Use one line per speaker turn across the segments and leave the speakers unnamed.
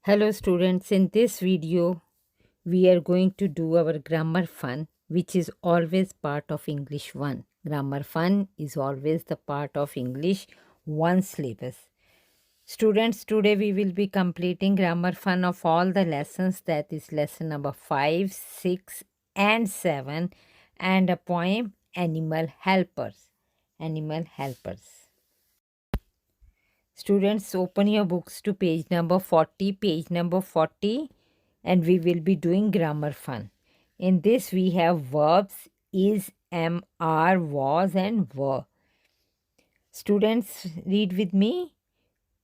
Hello students, in this video we are going to do our grammar fun, which is always part of English 1. Grammar fun is always the part of English 1 syllabus. Students, today we will be completing grammar fun of all the lessons, that is lesson number 5, 6 and 7, and a poem, Animal Helpers. Animal Helpers. Students, open your books to page number 40, and we will be doing grammar fun. In this, we have verbs is, am, are, was, and were. Students, read with me.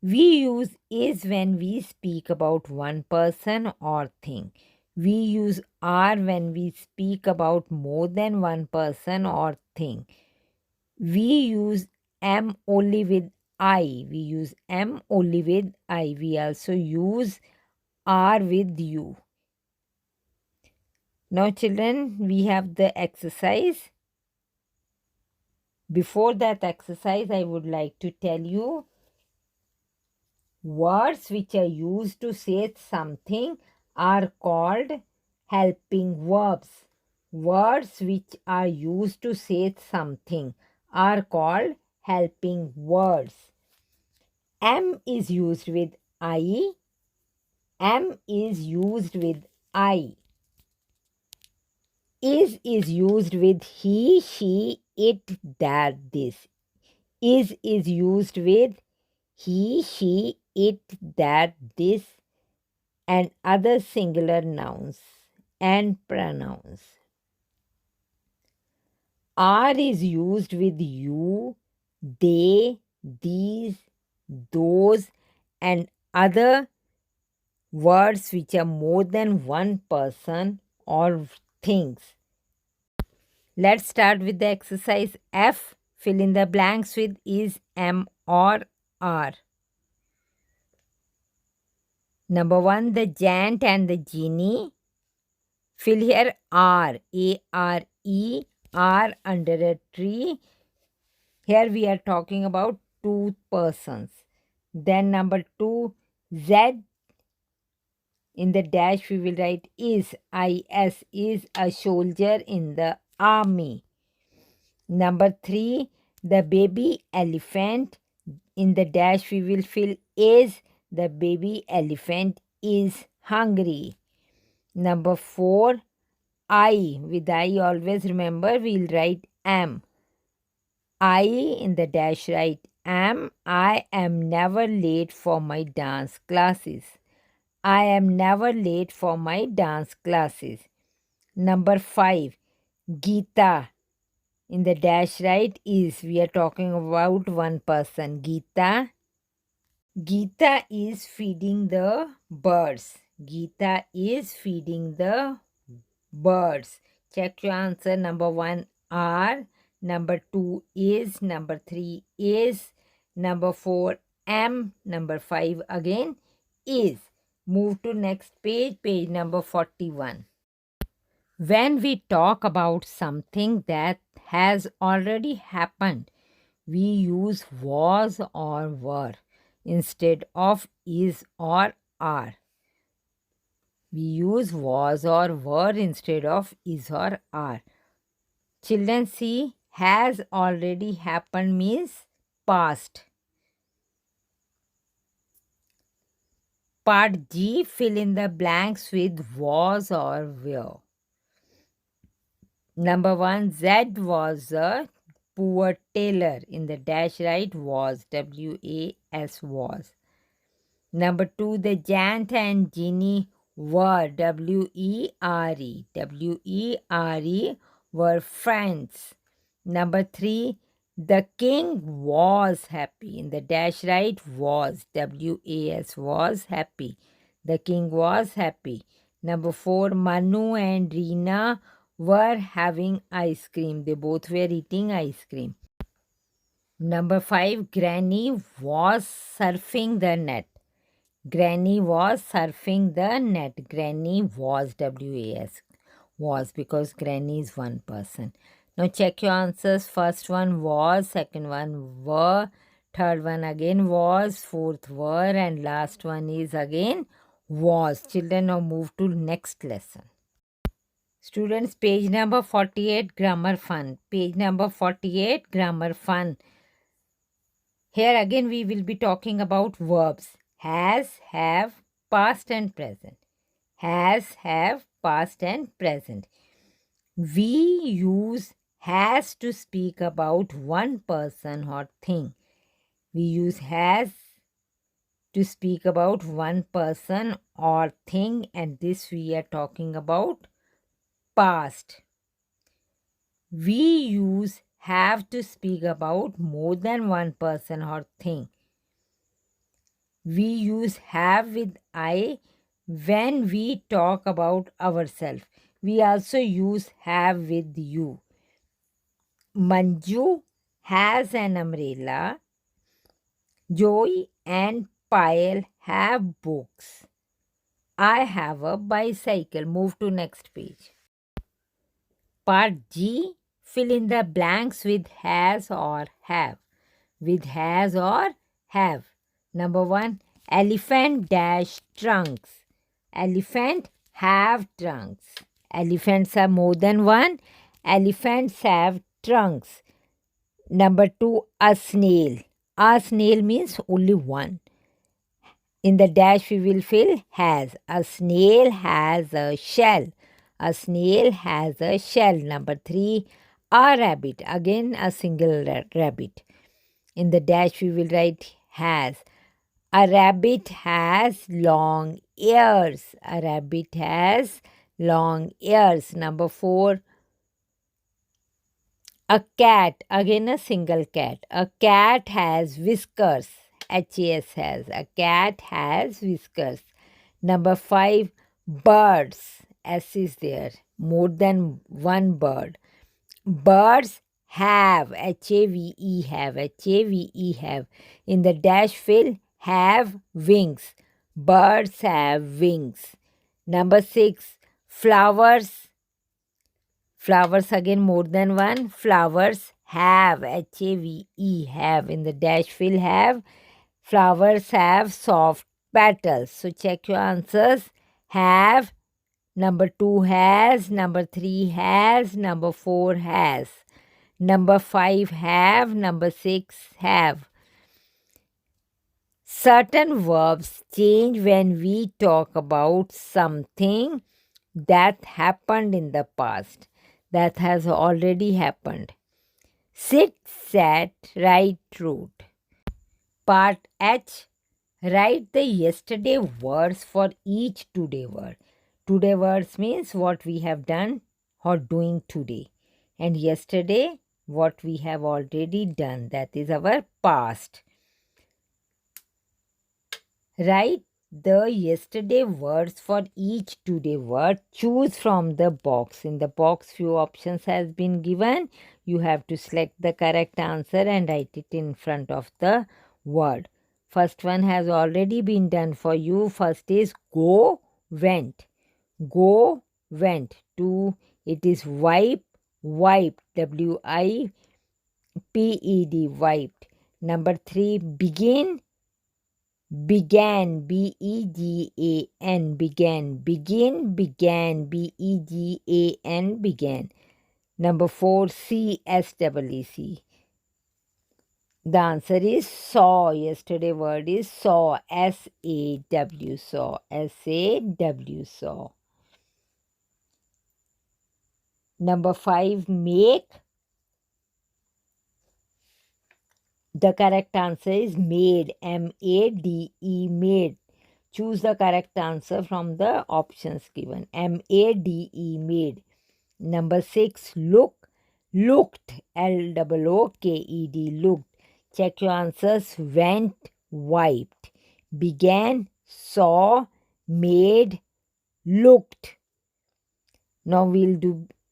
We use is when we speak about one person or thing. We use are when we speak about more than one person or thing. We use am only with I. We use am only with I. We also use are with you. Now, children, we have the exercise. Before that exercise, I would like to tell you words which are used to say something are called helping verbs. Words which are used to say something are called helping words. Am is used with I. Am is used with I. Is used with he, she, it, that, this. Is used with he, she, it, that, this, and other singular nouns and pronouns. Are is used with you, they, these, those, and other words which are more than one person or things. Let's start with the exercise F. Fill in the blanks with is, am, or are. Number 1, the giant and the genie. Fill here are, A-R-E, are under a tree. Here we are talking about two persons. Then number 2, Z. In the dash we will write is, I-S, is a soldier in the army. Number 3, the baby elephant. In the dash we will fill is, the baby elephant is hungry. Number 4, I. With I always remember we'll write am. I in the dash write am. I am never late for my dance classes. I am never late for my dance classes. Number 5, Geeta. In the dash right is, we are talking about one person, Geeta. Geeta is feeding the birds. Geeta is feeding the birds. Check your answer. Number 1 are, number 2 is, number 3 is, number 4 am, number 5 again is. Move to next page, page number 41. When we talk about something that has already happened, we use was or were instead of is or are. We use was or were instead of is or are. Children, see, has already happened means past. Part G, fill in the blanks with was or were. Number 1, Z was a poor tailor. In the dash right was, W-A-S was. Number 2, the giant and genie were, W-E-R-E. W-E-R-E were friends. Number 3, the king was happy. In the dash right was, W-A-S was happy. The king was happy. Number 4, Manu and Reena were having ice cream. They both were eating ice cream. Number 5, Granny was surfing the net. Granny was surfing the net. Granny was, W-A-S, was, because Granny is one person. Now check your answers. First one was, second one were, third one again was, fourth were, and last one is again was. Children, now move to next lesson. Students, page number 48, grammar fun. Page number 48, grammar fun. Here again we will be talking about verbs. Has, have, past and present. Has, have, past and present. We use has to speak about one person or thing. We use has to speak about one person or thing, and this we are talking about past. We use have to speak about more than one person or thing. We use have with I when we talk about ourselves. We also use have with you. Manju has an umbrella. Joy and Payal have books. I have a bicycle. Move to next page. Part G. Fill in the blanks with has or have. With has or have. Number 1. Elephant dash trunks. Elephant have trunks. Elephants are more than one. Elephants have trunks. Number 2. A snail. A snail means only one. In the dash we will fill has. A snail has a shell. A snail has a shell. Number 3. A rabbit. Again a single rabbit. In the dash we will write has. A rabbit has long ears. A rabbit has long ears. Number 4. A cat. Again a single cat. A cat has whiskers. HAS has. A cat has whiskers. Number 5. Birds. S is there. More than one bird. Birds have. HAVE have. HAVE have. In the dash fill have wings. Birds have wings. Number 6. Flowers. Flowers again more than one. Flowers have. HAVE have. In the dash fill have. Flowers have soft petals. So check your answers. Have. Number 2 has. Number 3 has. Number 4 has. Number 5 have. Number 6 have. Certain verbs change when we talk about something that happened in the past, that has already happened. Sit, sat, write, wrote. Part H. Write the yesterday words for each today word. Today words means what we have done or doing today. And yesterday, what we have already done. That is our past. Write the yesterday words for each today word. Choose from the box. In the box, few options has been given. You have to select the correct answer and write it in front of the word. First one has already been done for you. First is go, went. Go, went. 2. It is wipe, wiped. WIPED, wiped. Number 3, begin, began. BEGAN, began. Begin, began. BEGAN, began. Number 4, CSEEC. The answer is saw. Yesterday word is saw. SAW, saw. SAW, saw. Number 5, make. The correct answer is made. MADE, made. Choose the correct answer from the options given. MADE, made. Number 6, look. Looked. LOOKED, looked. Check your answers. Went, wiped. Began, saw, made, looked. Now we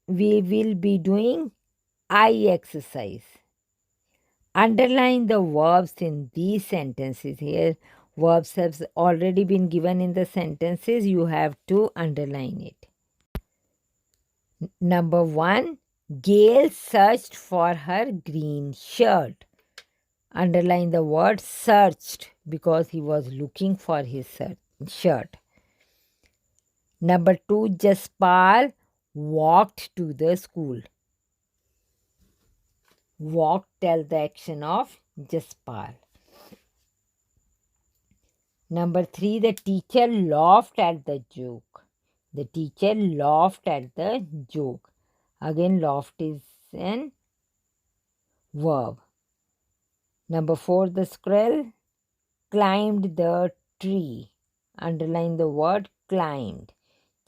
will be doing eye exercise. Underline the verbs in these sentences. Here, verbs have already been given in the sentences. You have to underline it. Number 1, Gail searched for her green shirt. Underline the word searched because he was looking for his shirt. Number 2, Jaspal walked to the school. Walk, tell the action of Jaspal. Number 3, the teacher laughed at the joke. The teacher laughed at the joke. Again, laughed is an verb. Number 4, the squirrel climbed the tree. Underline the word climbed.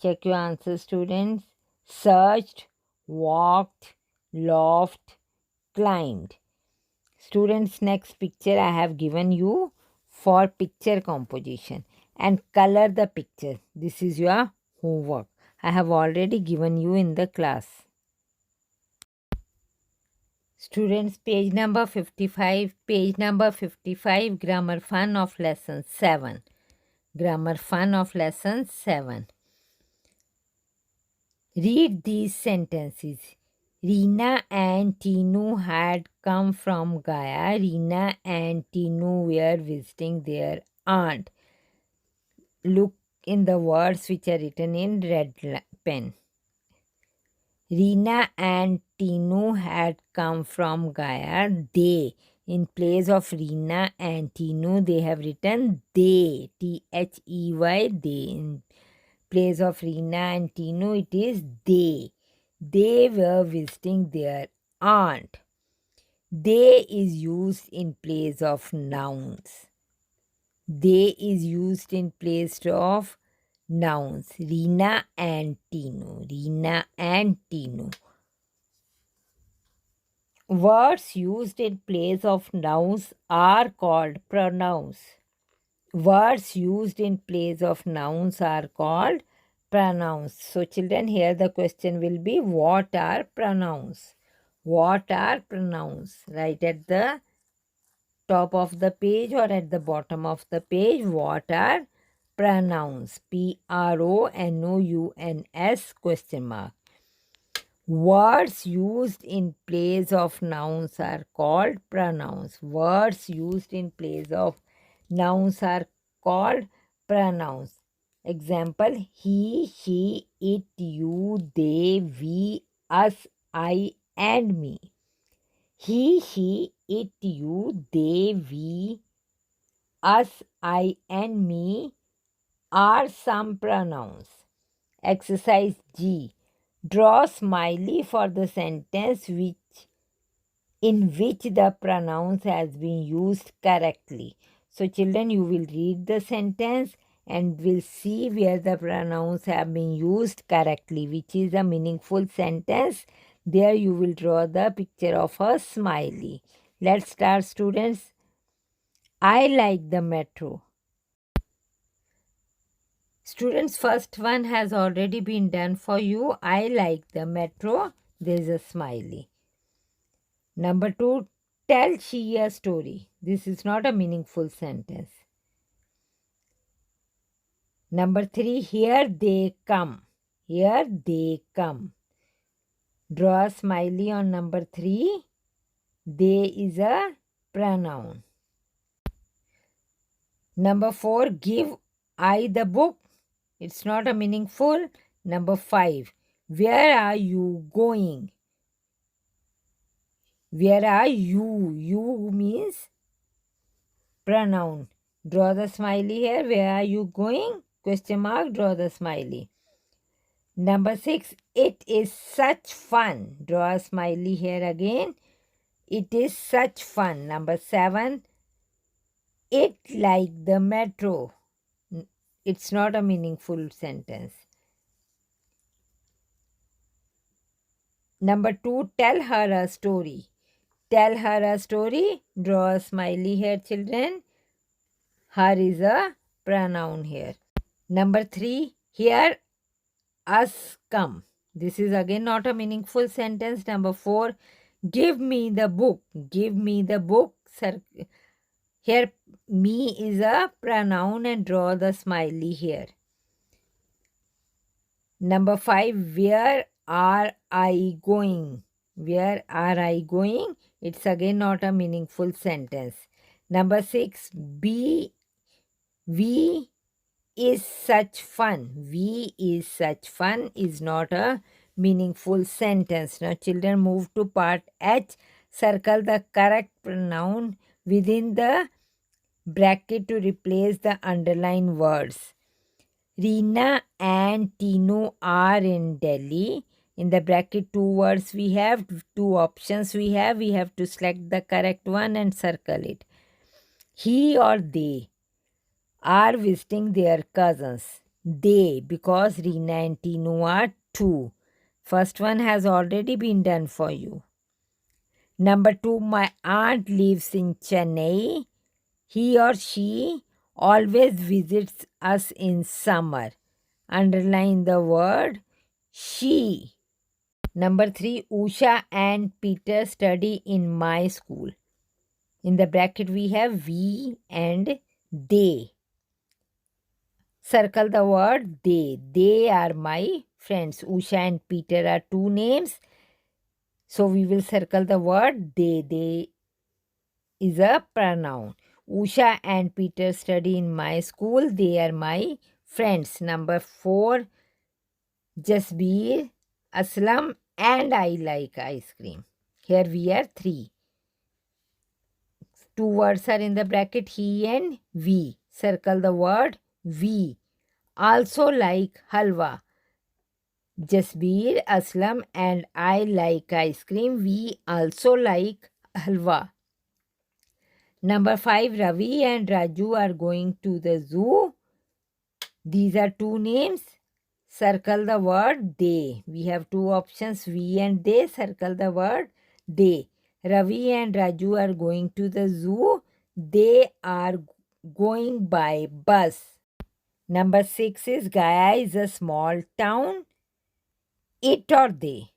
Check your answers, students. Searched, walked, laughed, climbed. Students, next picture I have given you for picture composition and color the picture. This is your homework. I have already given you in the class. Students, page number 55. Page number 55, Grammar Fun of Lesson 7. Grammar Fun of Lesson 7. Read these sentences. Reena and Tinu had come from Gaya. Reena and Tinu were visiting their aunt. Look in the words which are written in red pen. Reena and Tinu had come from Gaya. They, in place of Reena and Tinu, they have written they. They, they. In place of Reena and Tinu, it is they. They were visiting their aunt. They is used in place of nouns. They is used in place of nouns. Reena and Tinu. Reena and Tinu. Words used in place of nouns are called pronouns. Words used in place of nouns are called pronouns. So, children, here the question will be, what are pronouns? What are pronouns? Write at the top of the page or at the bottom of the page, what are pronouns? Pronouns question mark. Words used in place of nouns are called pronouns. Words used in place of nouns are called pronouns. Example, he, she, it, you, they, we, us, I, and me. He, she, it, you, they, we, us, I, and me are some pronouns. Exercise G. Draw smiley for the sentence in which the pronouns has been used correctly. So children, you will read the sentence and will see where the pronouns have been used correctly, which is a meaningful sentence. There you will draw the picture of a smiley. Let's start, students. I like the metro. Students, first one has already been done for you. I like the metro. There is a smiley. Number 2, tell she a story. This is not a meaningful sentence. Number 3, here they come. Here they come. Draw a smiley on number 3. They is a pronoun. Number 4, give I the book. It's not a meaningful. Number 5, where are you going? Where are you? You means pronoun. Draw the smiley here. Where are you going? Question mark. Draw the smiley. Number 6, it is such fun. Draw a smiley here again. It is such fun. Number 7, it like the metro. It's not a meaningful sentence. Number 2, tell her a story. Tell her a story. Draw a smiley here, children. Her is a pronoun here. Number 3, here us come. This is again not a meaningful sentence. Number 4, give me the book. Give me the book. Here me is a pronoun and draw the smiley here. Number 5, where are I going? Where are I going? It's again not a meaningful sentence. Number 6, we is such fun. We is such fun is not a meaningful sentence. Now, children, move to part H. Circle the correct pronoun within the bracket to replace the underlined words. Reena and Tinu are in Delhi. In the bracket, two words we have, two options we have. We have to select the correct one and circle it. He or they are visiting their cousins. They, because Reena and Tinu are two. First one has already been done for you. Number 2, my aunt lives in Chennai. He or she always visits us in summer. Underline the word she. Number 3, Usha and Peter study in my school. In the bracket, we have we and they. Circle the word they. They are my friends. Usha and Peter are two names. So we will circle the word they. They is a pronoun. Usha and Peter study in my school. They are my friends. Number 4, Jasbir, Aslam, and I like ice cream. Here we are 3. Two words are in the bracket, he and we. Circle the word we. Also like halwa. Jasbir, Aslam, and I like ice cream. We also like halwa. Number 5, Ravi and Raju are going to the zoo. These are two names. Circle the word they. We have two options, we and they. Circle the word they. Ravi and Raju are going to the zoo. They are going by bus. Number 6 is Gaya is a small town. It or they.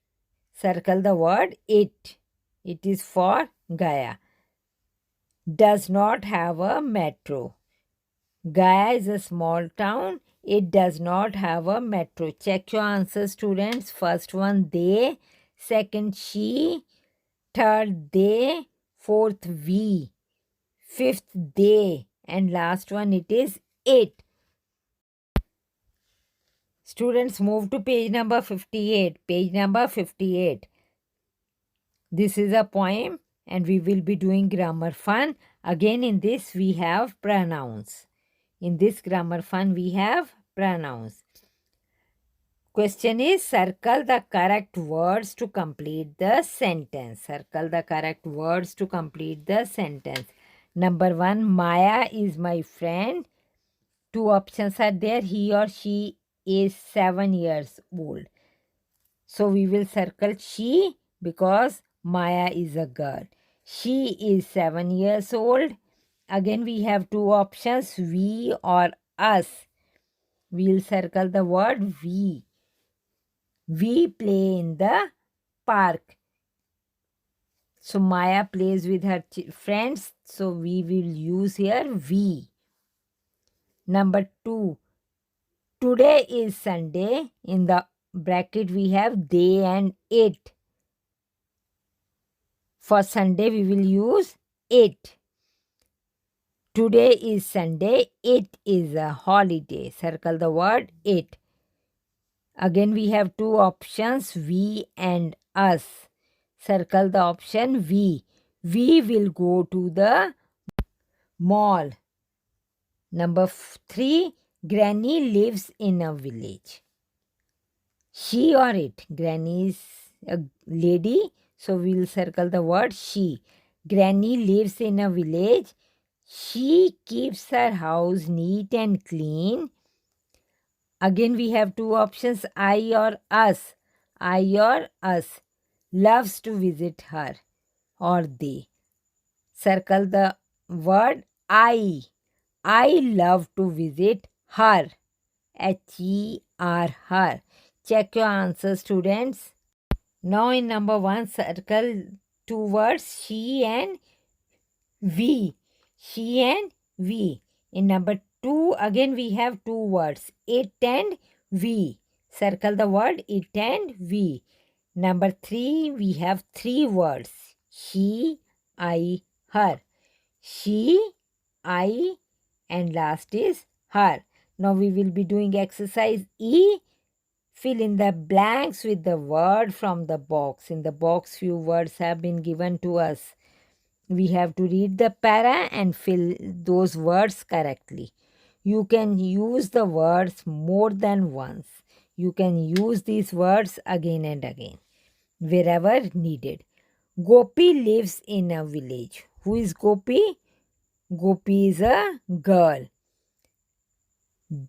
Circle the word it. It is for Gaya. Does not have a metro. Gaya is a small town. It does not have a metro. Check your answers, students. First one, they. Second, she. Third, they. Fourth, we. Fifth, they. And last one, it is it. Students, move to page number 58. Page number 58. This is a poem and we will be doing grammar fun. Again, in this, we have pronouns. In this grammar fun, we have pronouns. Question is, circle the correct words to complete the sentence. Circle the correct words to complete the sentence. Number 1, Maya is my friend. Two options are there. He or she is 7 years old. So we will circle she because Maya is a girl. She is 7 years old. Again, we have two options, we or us. We'll circle the word we. We play in the park. So Maya plays with her friends. So we will use here we. Number 2, today is Sunday. In the bracket we have they and it. For Sunday we will use it. Today is Sunday. It is a holiday. Circle the word it. Again, we have two options, we and us. Circle the option we. We will go to the mall. Number 3, Granny lives in a village. She or it. Granny is a lady, so we will circle the word she. Granny lives in a village. She keeps her house neat and clean. Again, we have two options, I or us. I or us. Loves to visit her or they. Circle the word I. I love to visit her. H-E-R, her. Check your answers, students. Now in number 1, circle two words, she and we. She and we. In number 2, again we have two words, it and we. Circle the word it and we. Number 3, we have three words, she, I, her. She, I, and last is her. Now we will be doing exercise E. Fill in the blanks with the word from the box. In the box, few words have been given to us. We have to read the para and fill those words correctly. You can use the words more than once. You can use these words again and again wherever needed. Gopi lives in a village. Who is Gopi? Gopi is a girl.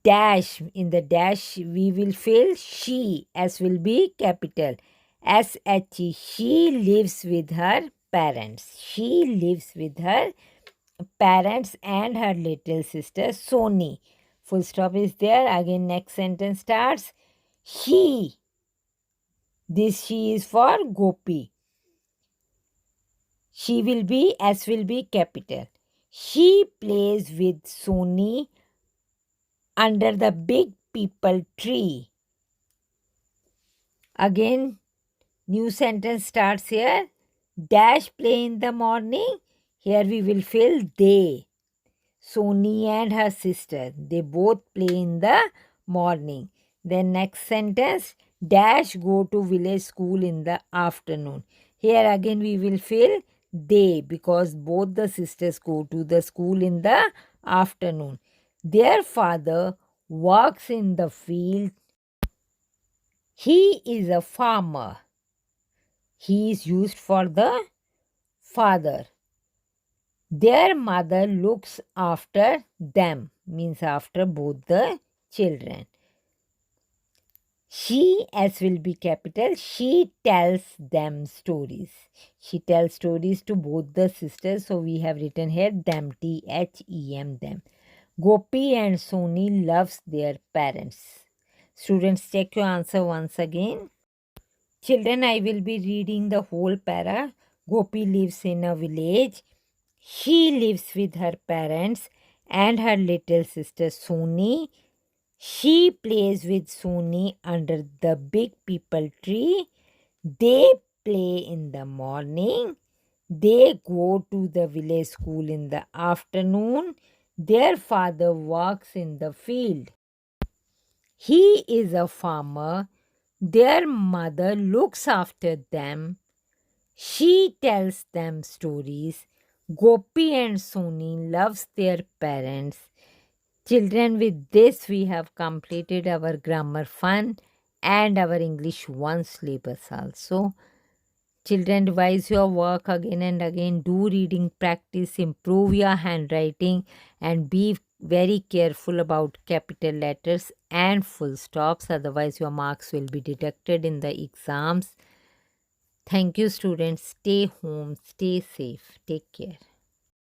Dash, in the dash we will fill she. S will be capital. SHE. She lives with her parents. She lives with her parents and her little sister Soni. Full stop is there. Again, next sentence starts. He. This she is for Gopi. She will be, S will be capital. She plays with Soni under the big peepal tree. Again, new sentence starts here. Dash play in the morning. Here we will fill they. Soni and her sister, they both play in the morning. Then next sentence, Dash go to village school in the afternoon. Here again we will fill they because both the sisters go to the school in the afternoon. Their father works in the field. He is a farmer. He is used for the father. Their mother looks after them, means after both the children. She, as will be capital, she tells them stories. She tells stories to both the sisters, so we have written here them, THEM, them. Gopi and Soni loves their parents. Students, check your answer once again. Children, I will be reading the whole para. Gopi lives in a village. She lives with her parents and her little sister Soni. She plays with Soni under the big peepal tree. They play in the morning. They go to the village school in the afternoon. Their father works in the field. He is a farmer. Their mother looks after them. She tells them stories. Gopi and Soni loves their parents. Children, with this we have completed our grammar fun and our English 1 syllabus also. Children, revise your work again and again. Do reading practice, improve your handwriting, and be very careful about capital letters and full stops. Otherwise, your marks will be deducted in the exams. Thank you, students. Stay home, stay safe. Take care.